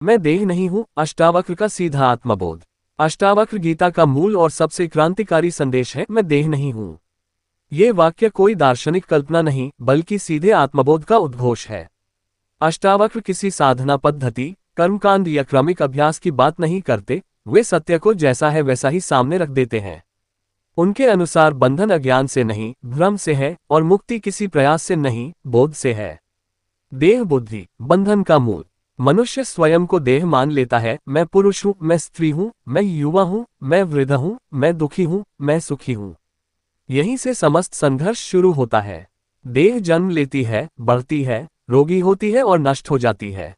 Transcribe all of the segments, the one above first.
मैं देह नहीं हूँ। अष्टावक्र का सीधा आत्मबोध। अष्टावक्र गीता का मूल और सबसे क्रांतिकारी संदेश है, मैं देह नहीं हूँ। ये वाक्य कोई दार्शनिक कल्पना नहीं, बल्कि सीधे आत्मबोध का उद्घोष है। अष्टावक्र किसी साधना पद्धति, कर्मकांड या क्रमिक अभ्यास की बात नहीं करते, वे सत्य को जैसा है वैसा ही सामने रख देते हैं। उनके अनुसार बंधन अज्ञान से नहीं, भ्रम से है, और मुक्ति किसी प्रयास से नहीं, बोध से है। देह बुद्धि बंधन का मूल। मनुष्य स्वयं को देह मान लेता है। मैं पुरुष हूँ, मैं स्त्री हूँ, मैं युवा हूँ, मैं वृद्ध हूँ, मैं दुखी हूँ, मैं सुखी हूँ। यहीं से समस्त संघर्ष शुरू होता है। देह जन्म लेती है, बढ़ती है, रोगी होती है और नष्ट हो जाती है।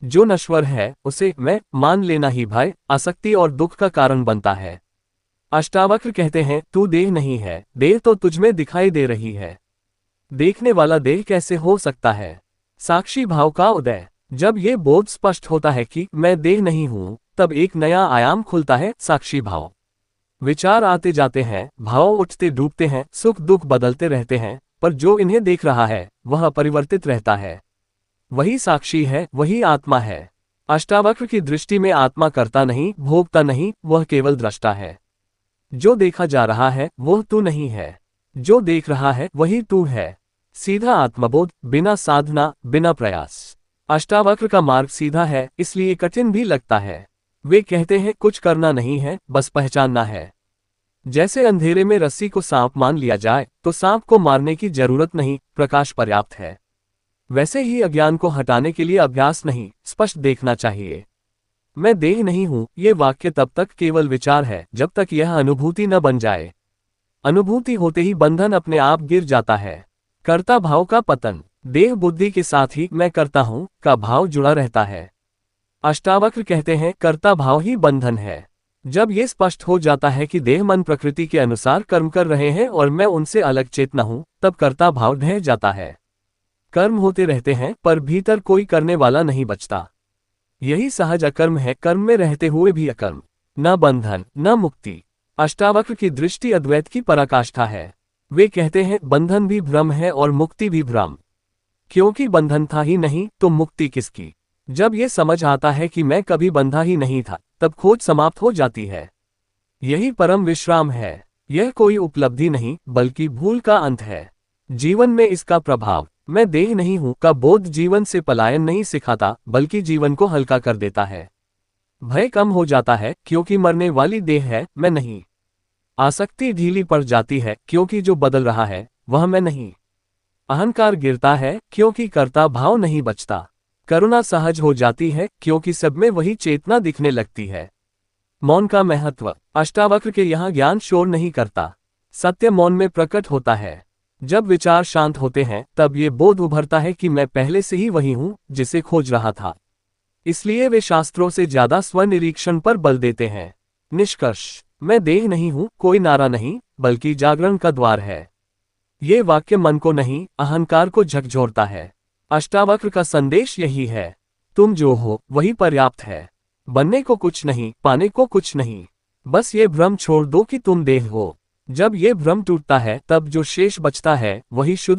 जो नश्वर है उसे मैं मान लेना ही भय, आसक्ति और दुख का कारण बनता है। अष्टावक्र कहते हैं, तू देह नहीं है, देह तो तुझमें दिखाई दे रही है। देखने वाला देह कैसे हो सकता है? साक्षी भाव का उदय। जब ये बोध स्पष्ट होता है कि मैं देह नहीं हूं, तब एक नया आयाम खुलता है, साक्षी भाव। विचार आते जाते हैं, भाव उठते डूबते हैं, सुख दुख बदलते रहते हैं, पर जो इन्हें देख रहा है वह अपरिवर्तित रहता है। वही साक्षी है, वही आत्मा है। अष्टावक्र की दृष्टि में आत्मा करता नहीं, भोगता नहीं, वह केवल दृष्टा है। जो देखा जा रहा है वह तू नहीं है, जो देख रहा है वही तू है। सीधा आत्मबोध, बिना साधना, बिना प्रयास। अष्टावक्र का मार्ग सीधा है, इसलिए कठिन भी लगता है। वे कहते हैं, कुछ करना नहीं है, बस पहचानना है। जैसे अंधेरे में रस्सी को सांप मान लिया जाए तो सांप को मारने की जरूरत नहीं, प्रकाश पर्याप्त है। वैसे ही अज्ञान को हटाने के लिए अभ्यास नहीं, स्पष्ट देखना चाहिए। मैं देह नहीं हूं, ये वाक्य तब तक केवल विचार है जब तक यह अनुभूति न बन जाए। अनुभूति होते ही बंधन अपने आप गिर जाता है। कर्ता भाव का पतन। देह बुद्धि के साथ ही मैं करता हूं का भाव जुड़ा रहता है। अष्टावक्र कहते हैं, कर्ता भाव ही बंधन है। जब ये स्पष्ट हो जाता है कि देह मन प्रकृति के अनुसार कर्म कर रहे हैं और मैं उनसे अलग चेतना हूं, तब कर्ता भाव ढह जाता है। कर्म होते रहते हैं पर भीतर कोई करने वाला नहीं बचता। यही सहज अकर्म है, कर्म में रहते हुए भी अकर्म। न बंधन न मुक्ति। अष्टावक्र की दृष्टि अद्वैत की पराकाष्ठा है। वे कहते हैं, बंधन भी भ्रम है और मुक्ति भी भ्रम। क्योंकि बंधन था ही नहीं तो मुक्ति किसकी? जब ये समझ आता है कि मैं कभी बंधा ही नहीं था, तब खोज समाप्त हो जाती है। यही परम विश्राम है। यह कोई उपलब्धि नहीं, बल्कि भूल का अंत है। जीवन में इसका प्रभाव, मैं देह नहीं हूं का बोध जीवन से पलायन नहीं सिखाता, बल्कि जीवन को हल्का कर देता है। भय कम हो जाता है, क्योंकि मरने वाली देह है, मैं नहीं। आसक्ति ढीली पड़ जाती है, क्योंकि जो बदल रहा है वह मैं नहीं। अहंकार गिरता है, क्योंकि कर्ता भाव नहीं बचता। करुणा सहज हो जाती है, क्योंकि सब में वही चेतना दिखने लगती है। मौन का महत्व। अष्टावक्र के यहाँ ज्ञान शोर नहीं करता, सत्य मौन में प्रकट होता है। जब विचार शांत होते हैं तब ये बोध उभरता है कि मैं पहले से ही वही हूं जिसे खोज रहा था। इसलिए वे शास्त्रों से ज्यादा स्वनिरीक्षण पर बल देते हैं। निष्कर्ष, मैं देह नहीं हूं कोई नारा नहीं, बल्कि जागरण का द्वार है। ये वाक्य मन को नहीं, अहंकार को झकझोरता है। अष्टावक्र का संदेश यही है, तुम जो हो वही पर्याप्त है। बनने को कुछ नहीं, पाने को कुछ नहीं। बस ये भ्रम छोड़ दो कि तुम देह हो। जब ये भ्रम टूटता है तब जो शेष बचता है वही शुद्ध